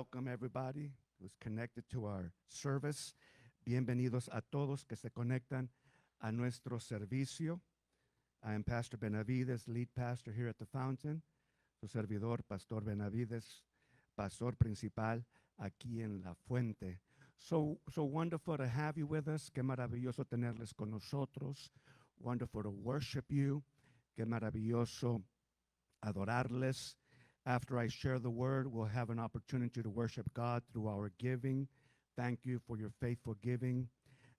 welcome everybody who's connected to our service. Bienvenidos a todos que se conectan a nuestro servicio. I am Pastor Benavides, lead pastor here at the Fountain. Su servidor, Pastor Benavides, pastor principal aquí en La Fuente. So wonderful to have you with us. Qué maravilloso tenerles con nosotros. Wonderful to worship you. Qué maravilloso adorarles. After I share the word, we'll have an opportunity to worship God through our giving. Thank you for your faithful giving.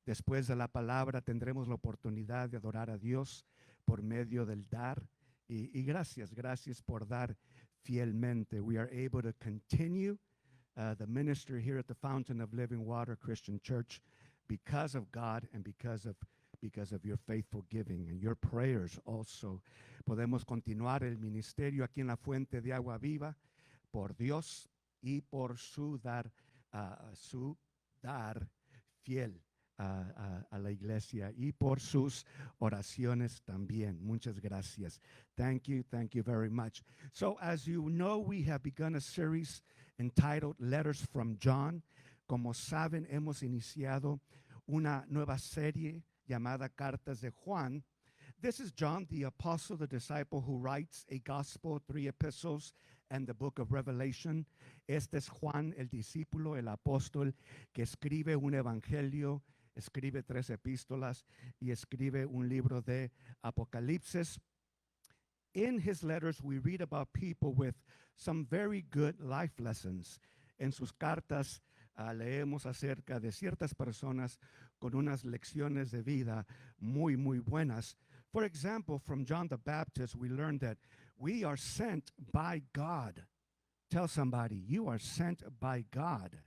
Después de la palabra tendremos la oportunidad de adorar a Dios por medio del dar. Y gracias por dar fielmente. We are able to continue the ministry here at the Fountain of Living Water Christian Church because of God and because of your faithful giving and your prayers also. Podemos continuar el ministerio aquí en la Fuente de Agua Viva por Dios y por su dar fiel a la iglesia y por sus oraciones también. Muchas gracias. Thank you very much. So as you know, we have begun a series entitled Letters from John. Como saben, hemos iniciado una nueva serie llamada Cartas de Juan. This is John, the apostle, the disciple who writes a gospel, 3 epistles, and the book of Revelation. Este es Juan, el discípulo, el apóstol, que escribe un evangelio, escribe 3 epístolas y escribe un libro de Apocalipsis. In his letters, we read about people with some very good life lessons. En sus cartas leemos acerca de ciertas personas con unas lecciones de vida muy buenas. For example, from John the Baptist, we learned that we are sent by God. Tell somebody, you are sent by God.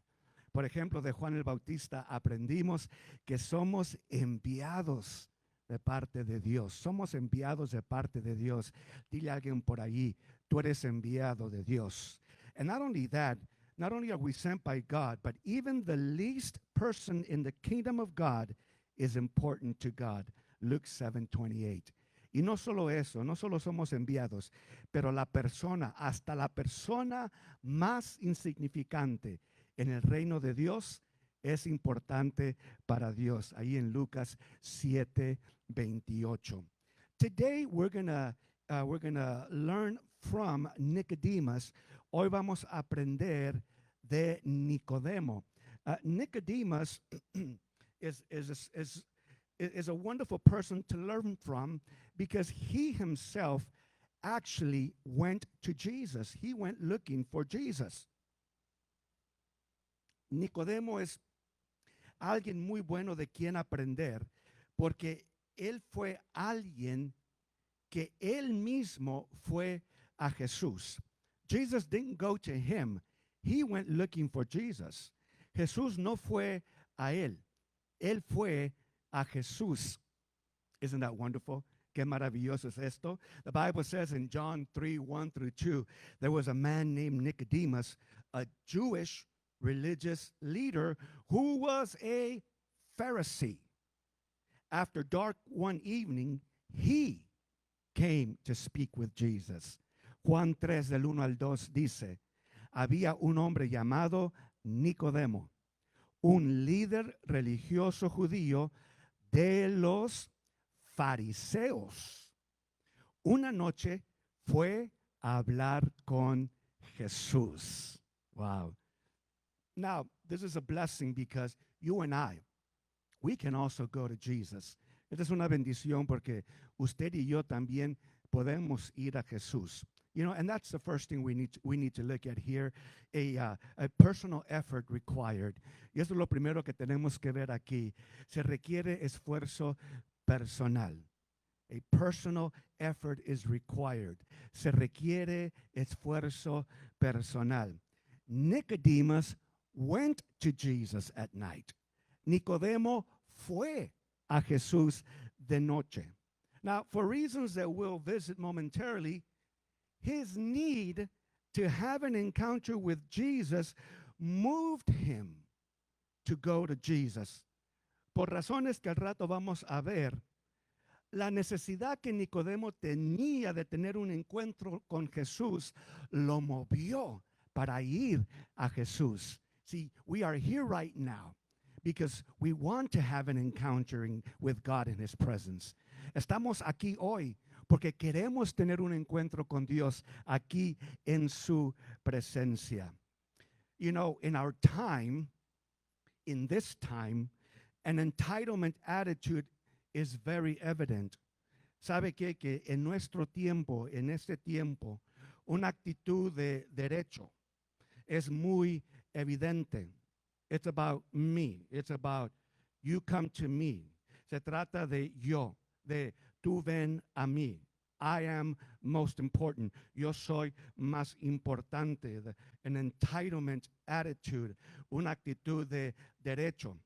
Por ejemplo, de Juan el Bautista aprendimos que somos enviados de parte de Dios. Somos enviados de parte de Dios. Dile a alguien por allí, tú eres enviado de Dios. And not only that, not only are we sent by God, but even the least person in the kingdom of God is important to God. Luke 7:28. Y no solo eso, no solo somos enviados, pero hasta la persona más insignificante en el reino de Dios es importante para Dios. Ahí en Lucas 7:28. Today we're gonna learn from Nicodemus. Hoy vamos a aprender de Nicodemo. Nicodemus is a wonderful person to learn from because he himself actually went to Jesus. He went looking for Jesus. Nicodemo es alguien muy bueno de quien aprender porque él fue alguien que él mismo fue a Jesús. Jesus didn't go to him. He went looking for Jesus. Jesús no fue a él. Él fue a Jesús. Isn't that wonderful? Qué maravilloso es esto. The Bible says in John 3:1-2, there was a man named Nicodemus, a Jewish religious leader who was a Pharisee. After dark one evening, he came to speak with Jesus. Juan 3 del 1 al 2 dice, había un hombre llamado Nicodemo, un líder religioso judío de los fariseos. Una noche fue a hablar con Jesús. Wow. Now, this is a blessing because you and I, we can also go to Jesus. Esta es una bendición porque usted y yo también podemos ir a Jesús. You know, and that's the first thing we need to look at here, a personal effort required. Y eso es lo primero que tenemos que ver aquí. Se requiere esfuerzo personal. A personal effort is required. Se requiere esfuerzo personal. Nicodemus went to Jesus at night. Nicodemo fue a Jesús de noche. Now, for reasons that we'll visit momentarily, his need to have an encounter with Jesus moved him to go to Jesus. Por razones que al rato vamos a ver, la necesidad que Nicodemo tenía de tener un encuentro con Jesús lo movió para ir a Jesús. See, we are here right now because we want to have an encountering with God in His presence. Estamos aquí hoy porque queremos tener un encuentro con Dios aquí en su presencia. You know, in our time, in this time, an entitlement attitude is very evident. ¿Sabe qué? Que en nuestro tiempo, en este tiempo, una actitud de derecho es muy evidente. It's about me. It's about you come to me. Se trata de yo, de tú ven a mí. I am most important. Yo soy más importante. An entitlement attitude, una actitud de derecho.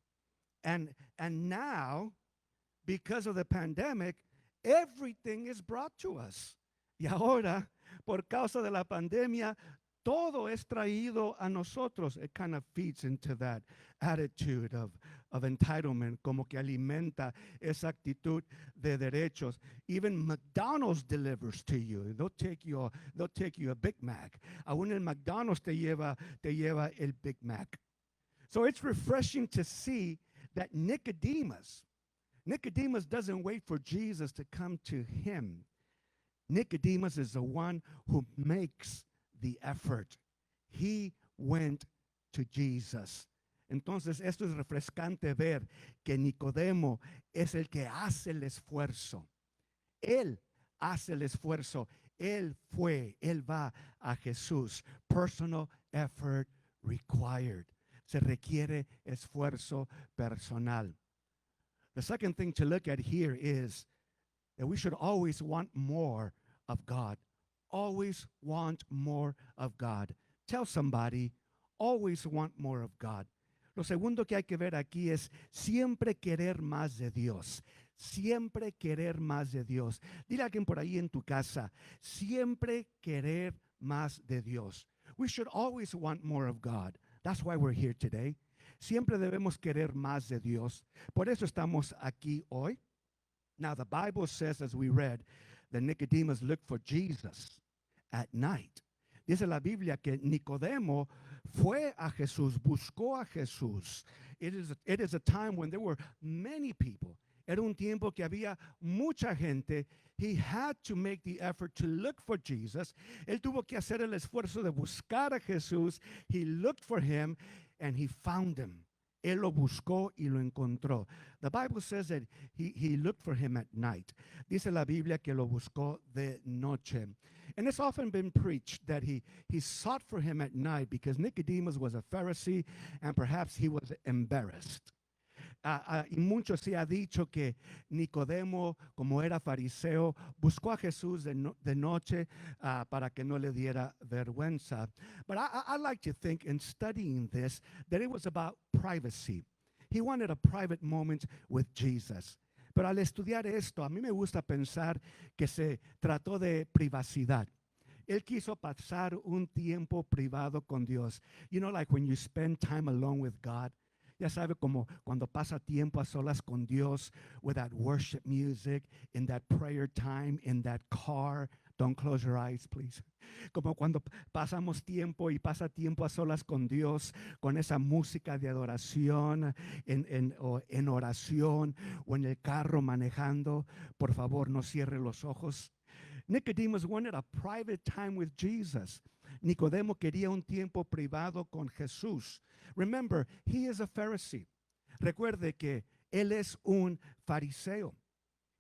And now, because of the pandemic, everything is brought to us. Y ahora, por causa de la pandemia, todo es traído a nosotros. It kind of feeds into that attitude of entitlement, como que alimenta esa actitud de derechos. Even McDonald's delivers to you. They'll take you a Big Mac. Aún el McDonald's te lleva el Big Mac. So it's refreshing to see that Nicodemus doesn't wait for Jesus to come to him. Nicodemus is the one who makes the effort. He went to Jesus. Entonces, esto es refrescante ver que Nicodemo es el que hace el esfuerzo. Él hace el esfuerzo. Él va a Jesús. Personal effort required. Se requiere esfuerzo personal. The second thing to look at here is that we should always want more of God. Always want more of God. Tell somebody, always want more of God. Lo segundo que hay que ver aquí es siempre querer más de Dios. Siempre querer más de Dios. Dile a alguien por ahí en tu casa, siempre querer más de Dios. We should always want more of God. That's why we're here today. Siempre debemos querer más de Dios. Por eso estamos aquí hoy. Now, the Bible says, as we read, that Nicodemus looked for Jesus at night. Dice la Biblia que Nicodemo fue a Jesús, buscó a Jesús. It is a time when there were many people. Era un tiempo que había mucha gente. He had to make the effort to look for Jesus. Él tuvo que hacer el esfuerzo de buscar a Jesús. He looked for him and he found him. Él lo buscó y lo encontró. The Bible says that he looked for him at night. Dice la Biblia que lo buscó de noche. And it's often been preached that he sought for him at night because Nicodemus was a Pharisee and perhaps he was embarrassed. Y mucho se ha dicho que Nicodemo, como era fariseo, buscó a Jesús de noche para que no le diera vergüenza. But I like to think in studying this that it was about privacy. He wanted a private moment with Jesus. Pero al estudiar esto, a mí me gusta pensar que se trató de privacidad. Él quiso pasar un tiempo privado con Dios. You know, like when you spend time alone with God. Ya sabe, como cuando pasa tiempo a solas con Dios, with that worship music, in that prayer time, in that car. Don't close your eyes, please. Como cuando pasamos tiempo y pasa tiempo a solas con Dios, con esa música de adoración, en oración o en el carro manejando. Por favor, no cierre los ojos. Nicodemus wanted a private time with Jesus. Nicodemo quería un tiempo privado con Jesús. Remember, he is a Pharisee. Recuerde que él es un fariseo.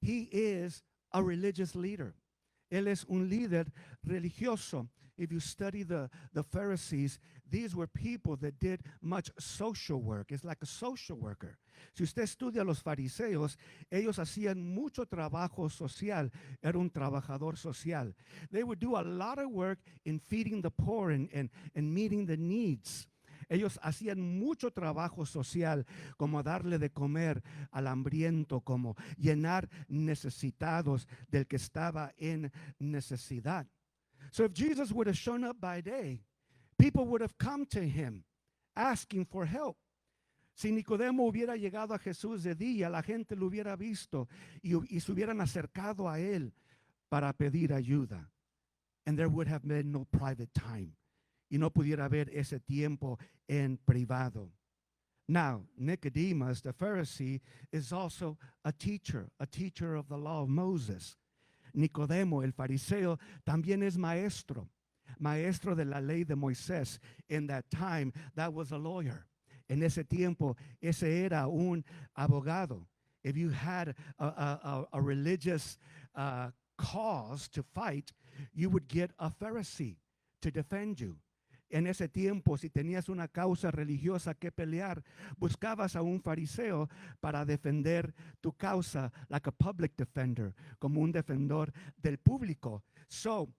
He is a religious leader. Él es un líder religioso. If you study the Pharisees, these were people that did much social work. It's like a social worker. Si usted estudia los fariseos, ellos hacían mucho trabajo social. Era un trabajador social. They would do a lot of work in feeding the poor and meeting the needs. Ellos hacían mucho trabajo social, como darle de comer al hambriento, como llenar necesitados del que estaba en necesidad. So if Jesus would have shown up by day, people would have come to him asking for help. Si Nicodemo hubiera llegado a Jesús de día, la gente lo hubiera visto y se hubieran acercado a él para pedir ayuda. And there would have been no private time. y no pudiera ver ese tiempo en privado. Now, Nicodemus, the Pharisee, is also a teacher of the law of Moses. Nicodemo, el fariseo, también es maestro de la ley de Moisés. In that time, that was a lawyer. En ese tiempo, ese era un abogado. If you had a religious cause to fight, you would get a Pharisee to defend you. En ese tiempo, si tenías una causa religiosa que pelear, buscabas a un fariseo para defender tu causa, like a public defender, como un defensor del público. So,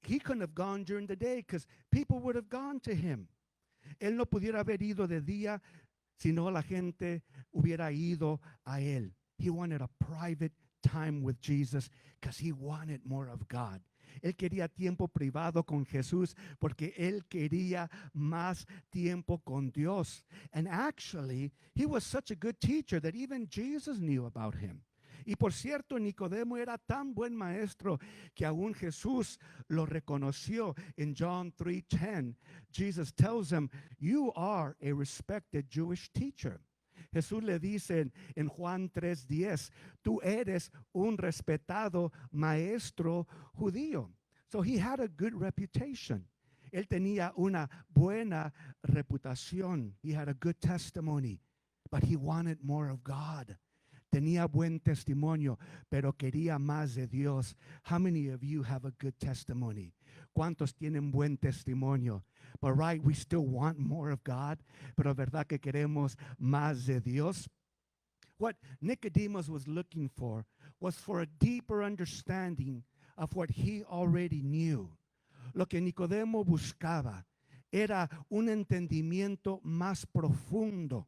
he couldn't have gone during the day because people would have gone to him. Él no pudiera haber ido de día, sino la gente hubiera ido a él. He wanted a private time with Jesus because he wanted more of God. Él quería tiempo privado con Jesús porque él quería más tiempo con Dios. And actually, he was such a good teacher that even Jesus knew about him. Y por cierto, Nicodemo era tan buen maestro que aún Jesús lo reconoció. In John 3:10, Jesus tells him, "You are a respected Jewish teacher." Jesús le dice en Juan 3:10, tú eres un respetado maestro judío. So he had a good reputation. Él tenía una buena reputación. He had a good testimony, but he wanted more of God. Tenía buen testimonio, pero quería más de Dios. How many of you have a good testimony? ¿Cuántos tienen buen testimonio? But right, we still want more of God, pero verdad que queremos más de Dios. What Nicodemus was looking for was for a deeper understanding of what he already knew. Lo que Nicodemo buscaba era un entendimiento más profundo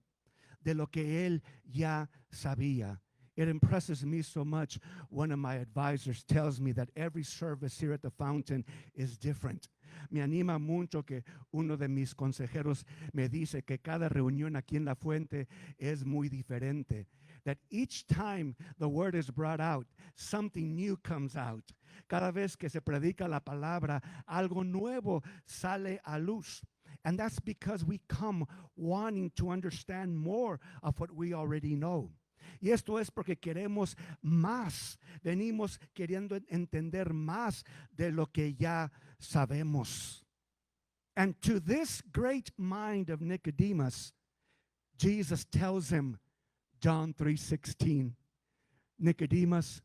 de lo que él ya sabía. It impresses me so much. One of my advisors tells me that every service here at the Fountain is different. Me anima mucho que uno de mis consejeros me dice que cada reunión aquí en La Fuente es muy diferente. That each time the word is brought out, something new comes out. Cada vez que se predica la palabra, algo nuevo sale a luz. And that's because we come wanting to understand more of what we already know. Y esto es porque queremos más. Venimos queriendo entender más de lo que ya sabemos. And to this great mind of Nicodemus, Jesus tells him, John 3:16, Nicodemus,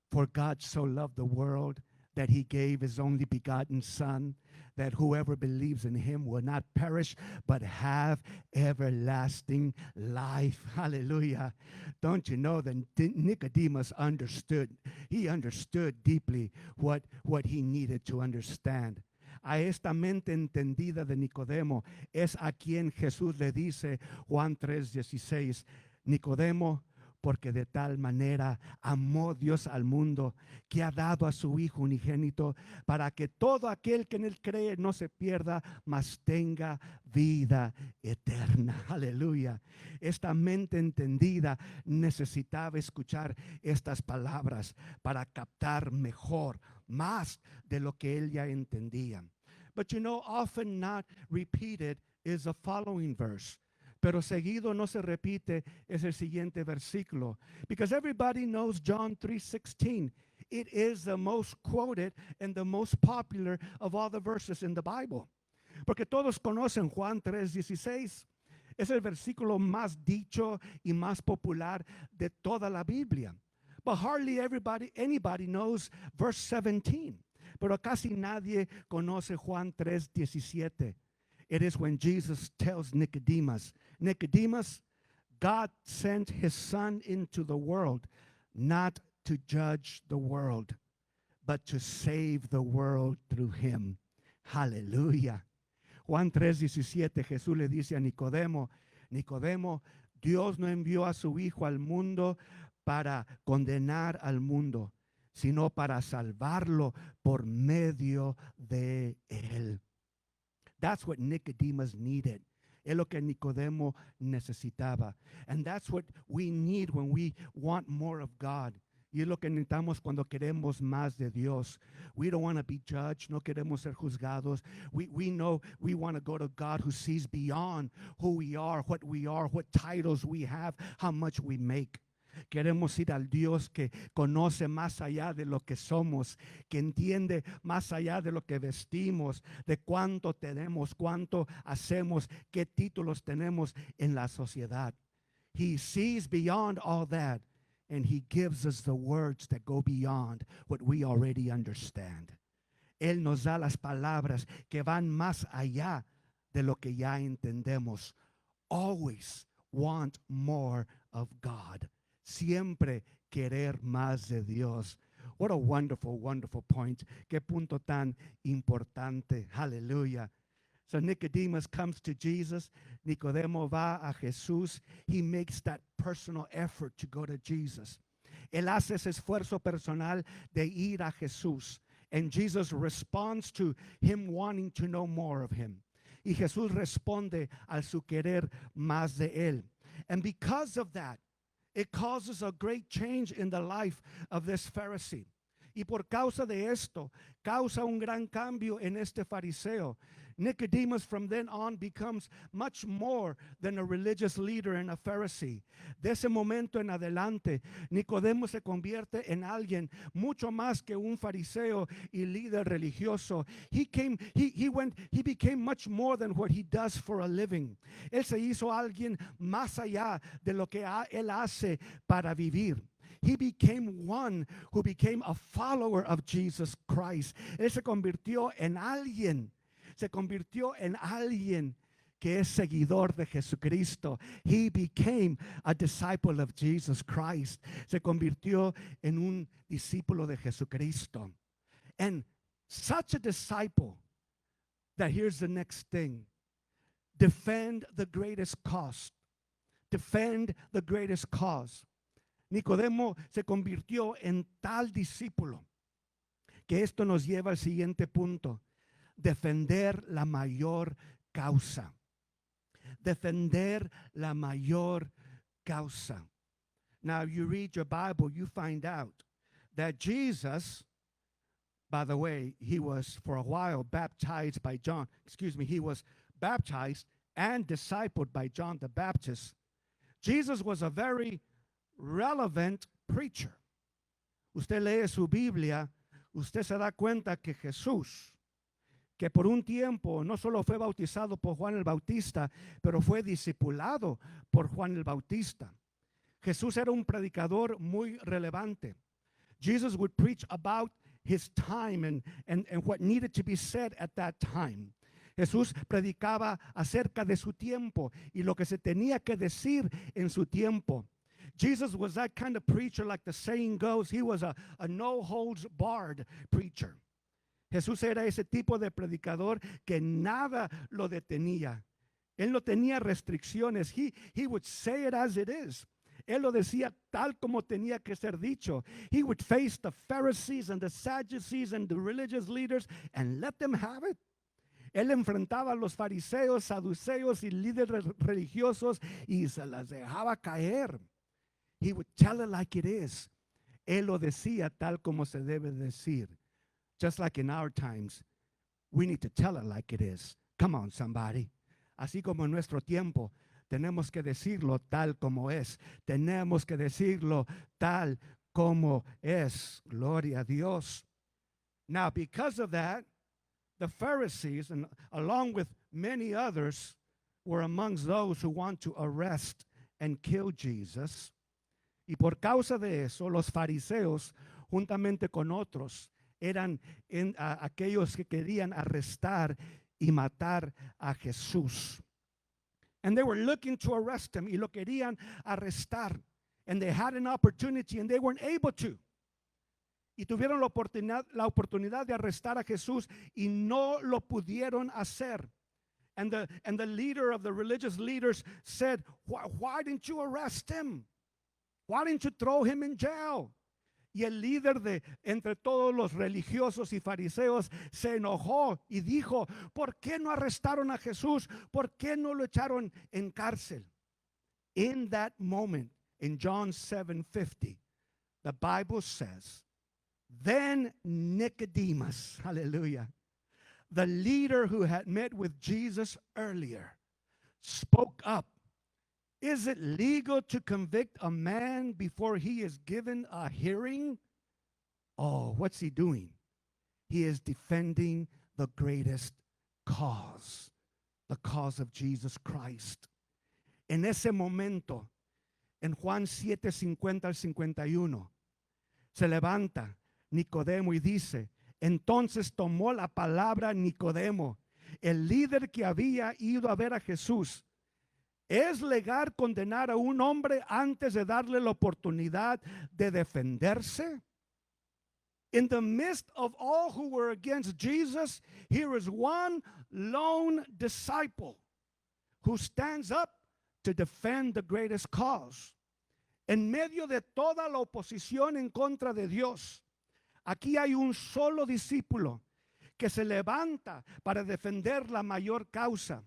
for God so loved the world that he gave his only begotten Son, that whoever believes in him will not perish, but have everlasting life. Hallelujah. Don't you know that Nicodemus understood? He understood deeply what he needed to understand. A esta mente entendida de Nicodemo es a quien Jesús le dice, Juan 3:16, Nicodemo, porque de tal manera amó Dios al mundo que ha dado a su Hijo unigénito para que todo aquel que en él cree no se pierda, mas tenga vida eterna. Aleluya. Esta mente entendida necesitaba escuchar estas palabras para captar mejor, más de lo que él ya entendía. But you know, often not repeated is the following verse. Pero seguido no se repite es el siguiente versículo. Because everybody knows John 3:16. It is the most quoted and the most popular of all the verses in the Bible. Porque todos conocen Juan 3:16. Es el versículo más dicho y más popular de toda la Biblia. But hardly anybody knows verse 17. Pero casi nadie conoce Juan 3:17. It is when Jesus tells Nicodemus, Nicodemus, God sent his Son into the world, not to judge the world, but to save the world through him. Hallelujah. Juan 3:17, Jesús le dice a Nicodemo, Nicodemo, Dios no envió a su Hijo al mundo para condenar al mundo, sino para salvarlo por medio de él. That's what Nicodemus needed. Es lo que Nicodemo necesitaba. And that's what we need when we want more of God. Y es lo que necesitamos cuando queremos más de Dios. We don't want to be judged. No queremos ser juzgados. We know we want to go to God who sees beyond who we are, what titles we have, how much we make. Queremos ir al Dios que conoce más allá de lo que somos, que entiende más allá de lo que vestimos, de cuánto tenemos, cuánto hacemos, qué títulos tenemos en la sociedad. He sees beyond all that. And he gives us the words that go beyond what we already understand. Él nos da las palabras que van más allá de lo que ya entendemos. Always want more of God. Siempre querer más de Dios. What a wonderful, wonderful point. Qué punto tan importante. Hallelujah. So Nicodemus comes to Jesus. Nicodemo va a Jesús. He makes that personal effort to go to Jesus. Él hace ese esfuerzo personal de ir a Jesús. And Jesus responds to him wanting to know more of him. Y Jesús responde al su querer más de él. And because of that, it causes a great change in the life of this Pharisee. Y por causa de esto, causa un gran cambio en este fariseo. Nicodemus from then on becomes much more than a religious leader and a Pharisee. De ese momento en adelante, Nicodemo se convierte en alguien mucho más que un fariseo y líder religioso. He became much more than what he does for a living. Él se hizo alguien más allá de lo que él hace para vivir. He became one who became a follower of Jesus Christ. Él se convirtió en alguien que es seguidor de Jesucristo. He became a disciple of Jesus Christ. Se convirtió en un discípulo de Jesucristo. And such a disciple that here's the next thing. Defend the greatest cause. Defend the greatest cause. Nicodemo se convirtió en tal discípulo que esto nos lleva al siguiente punto. Defender la mayor causa. Defender la mayor causa. Now, if you read your Bible, you find out that Jesus, by the way, he was for a while baptized by John. He was baptized and discipled by John the Baptist. Jesus was a very relevant preacher. Usted lee su Biblia, usted se da cuenta que Jesús, que por un tiempo no solo fue bautizado por Juan el Bautista, pero fue discipulado por Juan el Bautista. Jesús era un predicador muy relevante. Jesus would preach about his time and what needed to be said at that time. Jesús predicaba acerca de su tiempo y lo que se tenía que decir en su tiempo. Jesus was that kind of preacher, like the saying goes, he was a no-holds-barred preacher. Jesús era ese tipo de predicador que nada lo detenía. Él no tenía restricciones. He would say it as it is. Él lo decía tal como tenía que ser dicho. He would face the Pharisees and the Sadducees and the religious leaders and let them have it. Él enfrentaba a los fariseos, saduceos y líderes religiosos y se las dejaba caer. He would tell it like it is. Él lo decía tal como se debe decir. Just like in our times, we need to tell it like it is. Come on, somebody. Así como en nuestro tiempo, tenemos que decirlo tal como es. Tenemos que decirlo tal como es. Gloria a Dios. Now, because of that, the Pharisees, and along with many others, were amongst those who want to arrest and kill Jesus. Y por causa de eso, los fariseos, juntamente con otros, eran aquellos que querían arrestar y matar a Jesús. And they were looking to arrest him, y lo querían arrestar. And they had an opportunity and they weren't able to. Y tuvieron la oportunidad de arrestar a Jesús y no lo pudieron hacer. And the leader of the religious leaders said, why didn't you arrest him? Why didn't you throw him in jail? Y el líder de entre todos los religiosos y fariseos se enojó y dijo, ¿por qué no arrestaron a Jesús? ¿Por qué no lo echaron en cárcel? In that moment, in John 7:50, the Bible says, then Nicodemus, hallelujah, the leader who had met with Jesus earlier, spoke up. Is it legal to convict a man before he is given a hearing? Oh, what's he doing? He is defending the greatest cause, the cause of Jesus Christ. En ese momento, en Juan 7:50 al 51, se levanta Nicodemo y dice, entonces tomó la palabra Nicodemo, el líder que había ido a ver a Jesús. ¿Es legal condenar a un hombre antes de darle la oportunidad de defenderse? In the midst of all who were against Jesus, here is one lone disciple who stands up to defend the greatest cause. En medio de toda la oposición en contra de Dios, aquí hay un solo discípulo que se levanta para defender la mayor causa.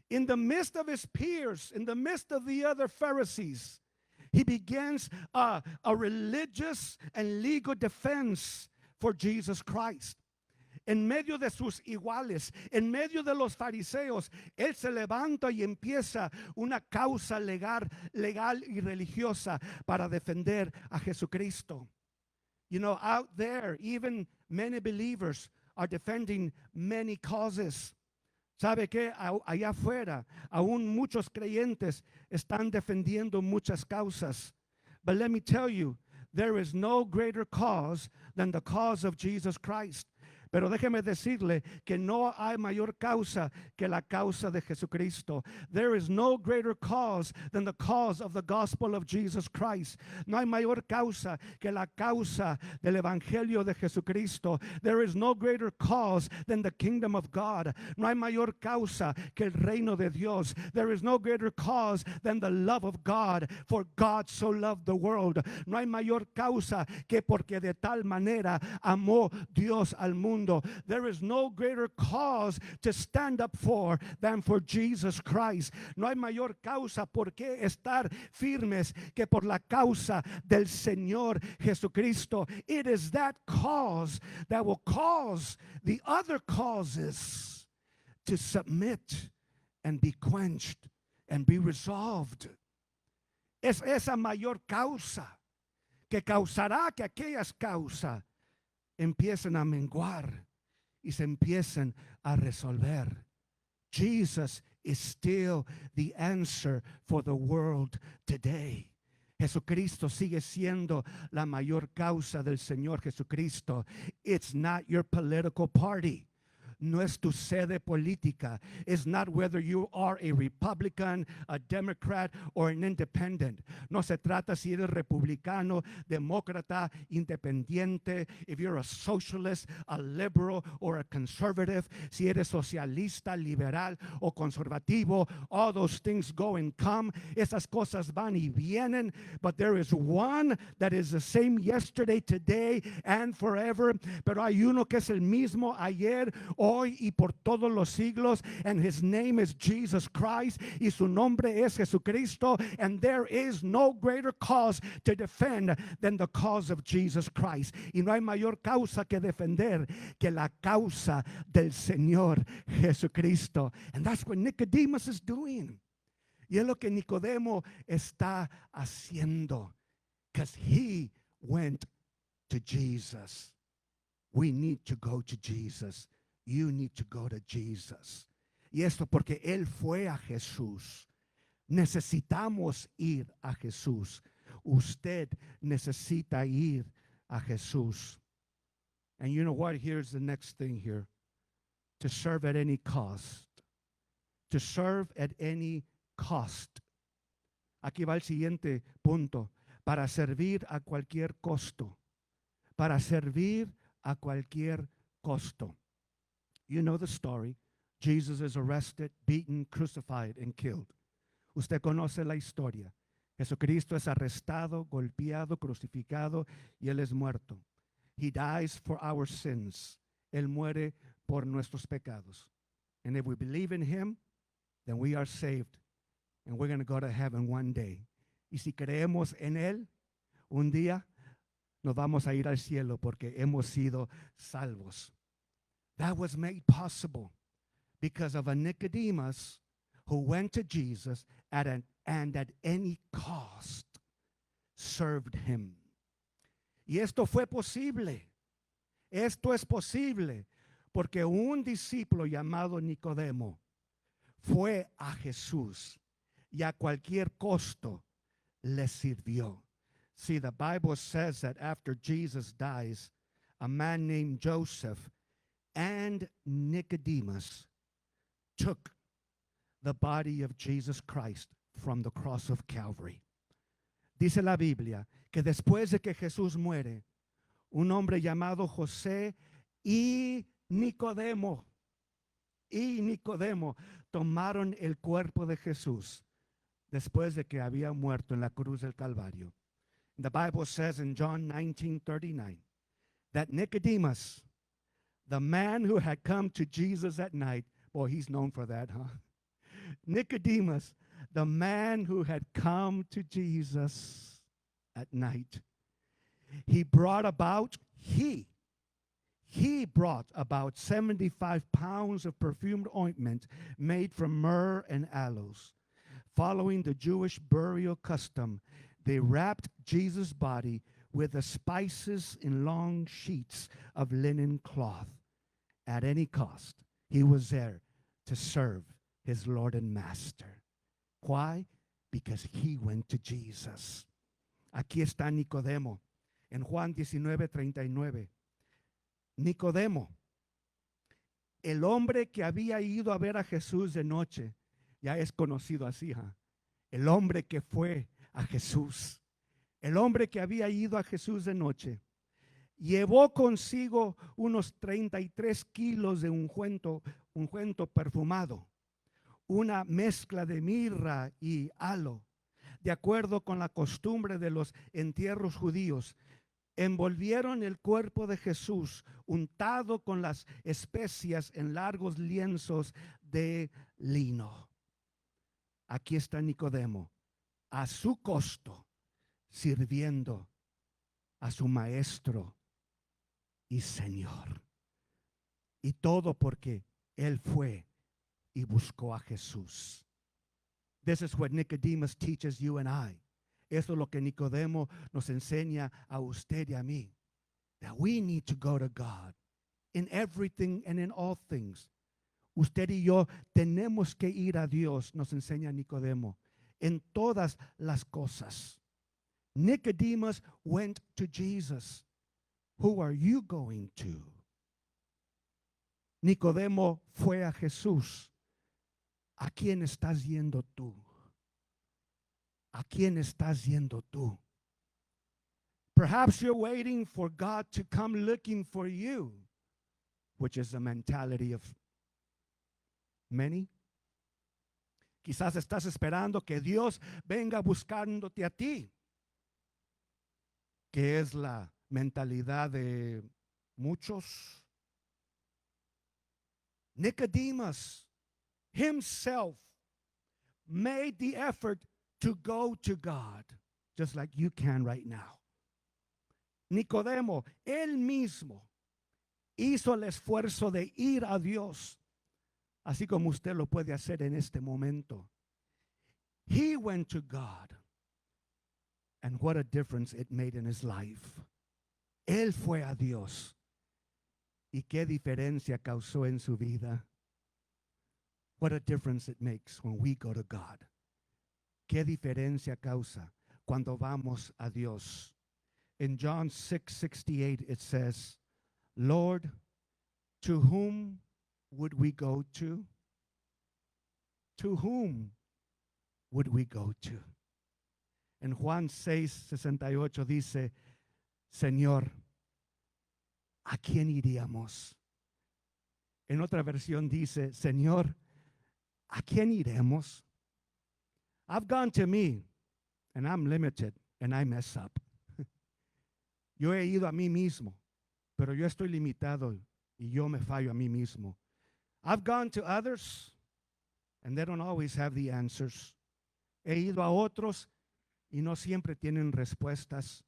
In the midst of his peers, in the midst of the other Pharisees, he begins a religious and legal defense for Jesus Christ. En medio de sus iguales, en medio de los fariseos, él se levanta y empieza una causa legal y religiosa para defender a Jesucristo. You know, out there, even many believers are defending many causes. ¿Sabe qué? Allá afuera, aún muchos creyentes están defendiendo muchas causas. But let me tell you, there is no greater cause than the cause of Jesus Christ. Pero déjeme decirle que no hay mayor causa que la causa de Jesucristo. There is no greater cause than the cause of the gospel of Jesus Christ. No hay mayor causa que la causa del evangelio de Jesucristo. There is no greater cause than the kingdom of God. No hay mayor causa que el reino de Dios. There is no greater cause than the love of God, for God so loved the world. No hay mayor causa que porque de tal manera amó Dios al mundo. There is no greater cause to stand up for than for Jesus Christ. No hay mayor causa por qué estar firmes que por la causa del Señor Jesucristo. It is that cause that will cause the other causes to submit and be quenched and be resolved. Es esa mayor causa que causará que aquellas causas empiecen a menguar y se empiecen a resolver. Jesus is still the answer for the world today. Jesucristo sigue siendo la mayor causa del Señor Jesucristo. It's not your political party. No es tu sede política. It's not whether you are a Republican, a Democrat, or an independent. No se trata si eres republicano, demócrata, independiente, if you're a socialist, a liberal, or a conservative, si eres socialista, liberal, o conservativo. All those things go and come. Esas cosas van y vienen, but there is one that is the same yesterday, today, and forever. Pero hay uno que es el mismo ayer, hoy y por todos los siglos, and his name is Jesus Christ, y su nombre es Jesucristo, and there is no greater cause to defend than the cause of Jesus Christ. Y no hay mayor causa que defender que la causa del Señor Jesucristo. And that's what Nicodemus is doing. Y es lo que Nicodemo está haciendo, because he went to Jesus. We need to go to Jesus. You need to go to Jesus. Y esto porque él fue a Jesús. Necesitamos ir a Jesús. Usted necesita ir a Jesús. And you know what? Here's the next thing here. To serve at any cost. To serve at any cost. Aquí va el siguiente punto. Para servir a cualquier costo. Para servir a cualquier costo. You know the story. Jesus is arrested, beaten, crucified, and killed. Usted conoce la historia. Jesucristo es arrestado, golpeado, crucificado, y Él es muerto. He dies for our sins. Él muere por nuestros pecados. And if we believe in Him, then we are saved. And we're going to go to heaven one day. Y si creemos en Él, un día nos vamos a ir al cielo porque hemos sido salvos. That was made possible because of a Nicodemus who went to Jesus and at any cost served him. Y esto fue posible. Esto es posible porque un discípulo llamado Nicodemo fue a Jesús y a cualquier costo le sirvió. See, the Bible says that after Jesus dies, a man named Joseph and Nicodemus took the body of Jesus Christ from the cross of Calvary. Dice la Biblia que después de que Jesús muere, un hombre llamado José y Nicodemo tomaron el cuerpo de Jesús después de que había muerto en la cruz del Calvario. The Bible says in John 19:39 that Nicodemus, the man who had come to Jesus at night, boy, he's known for that, huh? Nicodemus, the man who had come to Jesus at night, he brought about 75 pounds of perfumed ointment made from myrrh and aloes. Following the Jewish burial custom, they wrapped Jesus' body with the spices in long sheets of linen cloth. At any cost, he was there to serve his Lord and Master. Why? Because he went to Jesus. Aquí está Nicodemo en Juan 19:39. Nicodemo, el hombre que había ido a ver a Jesús de noche, ya es conocido así, ¿eh? El hombre que fue a Jesús, el hombre que había ido a Jesús de noche, llevó consigo unos 33 kilos de ungüento perfumado, una mezcla de mirra y aloe, de acuerdo con la costumbre de los entierros judíos. Envolvieron el cuerpo de Jesús untado con las especias en largos lienzos de lino. Aquí está Nicodemo, a su costo, sirviendo a su maestro y Señor. Y todo porque él fue y buscó a Jesús. This is what Nicodemus teaches you and I. Esto es lo que Nicodemo nos enseña a usted y a mí. That we need to go to God in everything and in all things. Usted y yo tenemos que ir a Dios, nos enseña Nicodemo, en todas las cosas. Nicodemus went to Jesus. Who are you going to? Nicodemo fue a Jesús. ¿A quién estás yendo tú? ¿A quién estás yendo tú? Perhaps you're waiting for God to come looking for you, which is the mentality of many. Quizás estás esperando que Dios venga buscándote a ti, que es la mentalidad de muchos. Nicodemus himself made the effort to go to God, just like you can right now. Nicodemo, él mismo, hizo el esfuerzo de ir a Dios, así como usted lo puede hacer en este momento. He went to God, and what a difference it made in his life. Él fue a Dios, y qué diferencia causó en su vida. What a difference it makes when we go to God. Qué diferencia causa cuando vamos a Dios. In John 6:68 it says, Lord, to whom would we go to? To whom would we go to? En Juan 6:68 dice, Señor, ¿a quién iríamos? En otra versión dice, Señor, ¿a quién iremos? I've gone to me, and I'm limited, and I mess up. Yo he ido a mí mismo, pero yo estoy limitado y yo me fallo a mí mismo. I've gone to others, and they don't always have the answers. He ido a otros y no siempre tienen respuestas.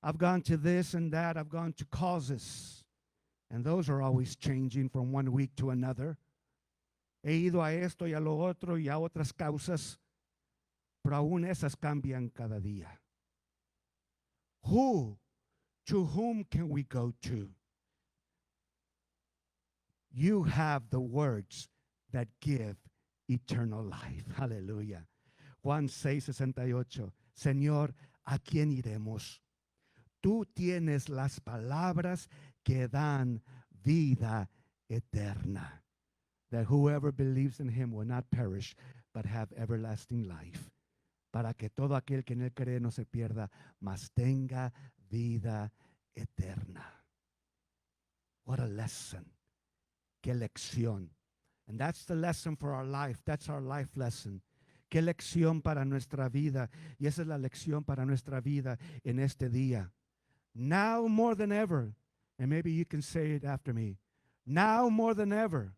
I've gone to this and that. I've gone to causes. And those are always changing from one week to another. He ido a esto y a lo otro y a otras causas, pero aún esas cambian cada día. To whom can we go to? You have the words that give eternal life. Aleluya. Juan 6:68. Señor, ¿a quién iremos? Tú tienes las palabras que dan vida eterna. That whoever believes in him will not perish, but have everlasting life. Para que todo aquel que en él cree no se pierda, mas tenga vida eterna. What a lesson. Qué lección. And that's the lesson for our life. That's our life lesson. Qué lección para nuestra vida. Y esa es la lección para nuestra vida en este día. Now more than ever, and maybe you can say it after me. Now more than ever,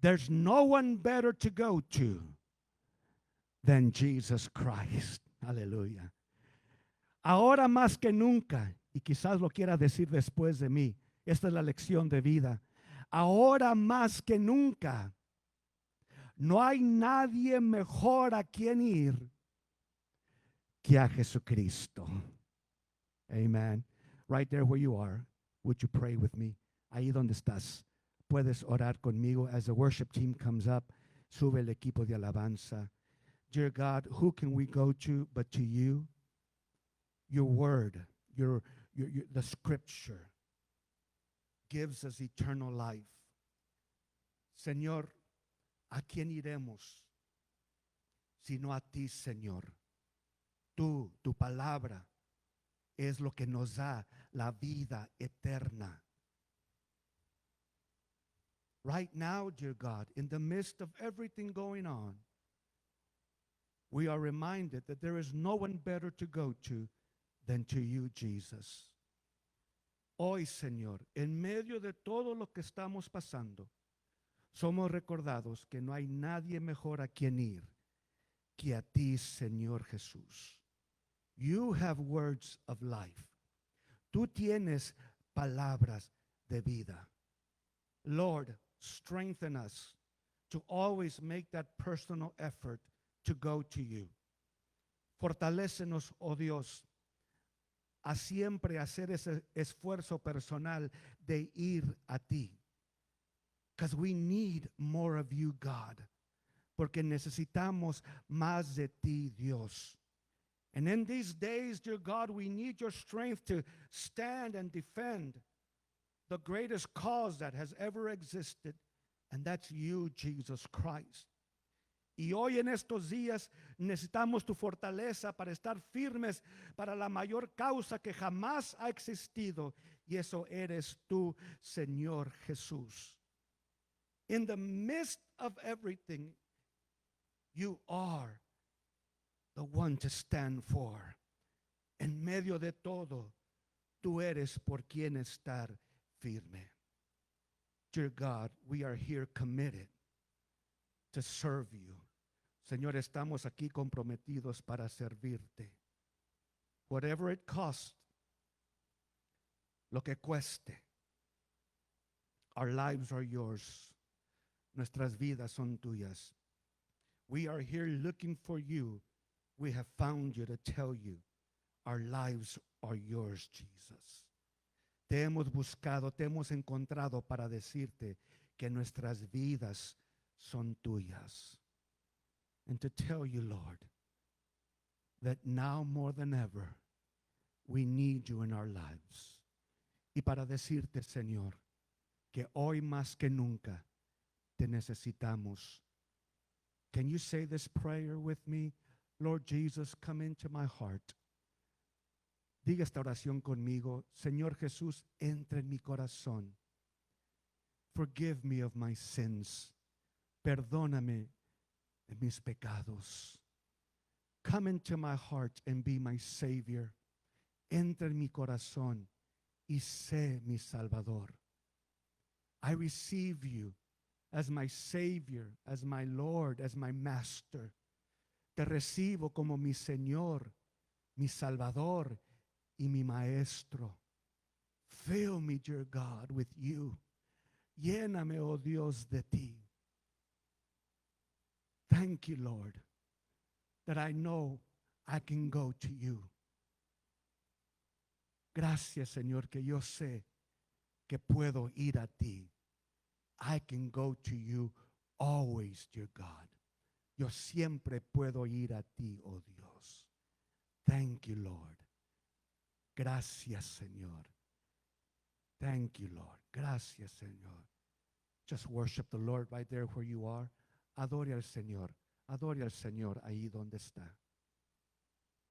there's no one better to go to than Jesus Christ. Aleluya. Ahora más que nunca, y quizás lo quiera decir después de mí, esta es la lección de vida. Ahora más que nunca, no hay nadie mejor a quien ir que a Jesucristo. Amen. Right there where you are, would you pray with me? Ahí donde estás, puedes orar conmigo as the worship team comes up. Sube el equipo de alabanza. Dear God, who can we go to but to you? Your word, the scripture gives us eternal life. Señor, ¿a quién iremos sino a ti, Señor? Tú, tu palabra, es lo que nos da la vida eterna. Right now, dear God, in the midst of everything going on, we are reminded that there is no one better to go to than to you, Jesus. Hoy, Señor, en medio de todo lo que estamos pasando, somos recordados que no hay nadie mejor a quien ir que a ti, Señor Jesús. You have words of life. Tú tienes palabras de vida. Lord, strengthen us to always make that personal effort to go to you. Fortalécenos, oh Dios, a siempre hacer ese esfuerzo personal de ir a ti. Because we need more of you, God. Porque necesitamos más de ti, Dios. And in these days, dear God, we need your strength to stand and defend the greatest cause that has ever existed, and that's you, Jesus Christ. Y hoy en estos días necesitamos tu fortaleza para estar firmes para la mayor causa que jamás ha existido, y eso eres tú, Señor Jesús. In the midst of everything, you are the one to stand for. En medio de todo, tú eres por quien estar firme. Dear God, we are here committed to serve you. Señor, estamos aquí comprometidos para servirte. Whatever it costs, lo que cueste, our lives are yours. Nuestras vidas son tuyas. We are here looking for you. We have found you to tell you our lives are yours, Jesus. Te hemos buscado, te hemos encontrado para decirte que nuestras vidas son tuyas. And to tell you, Lord, that now more than ever, we need you in our lives. Y para decirte, Señor, que hoy más que nunca te necesitamos. Can you say this prayer with me? Lord Jesus, come into my heart. Diga esta oración conmigo. Señor Jesús, entra en mi corazón. Forgive me of my sins. Perdóname de mis pecados. Come into my heart and be my Savior. Entra en mi corazón y sé mi Salvador. I receive you as my Savior, as my Lord, as my Master. Te recibo como mi Señor, mi Salvador y mi maestro. Fill me, dear God, with you. Lléname, oh Dios, de ti. Thank you, Lord, that I know I can go to you. Gracias, Señor, que yo sé que puedo ir a ti. I can go to you always, dear God. Yo siempre puedo ir a ti, oh Dios. Thank you, Lord. Gracias, Señor. Thank you, Lord. Gracias, Señor. Just worship the Lord right there where you are. Adore al Señor. Adore al Señor ahí donde está.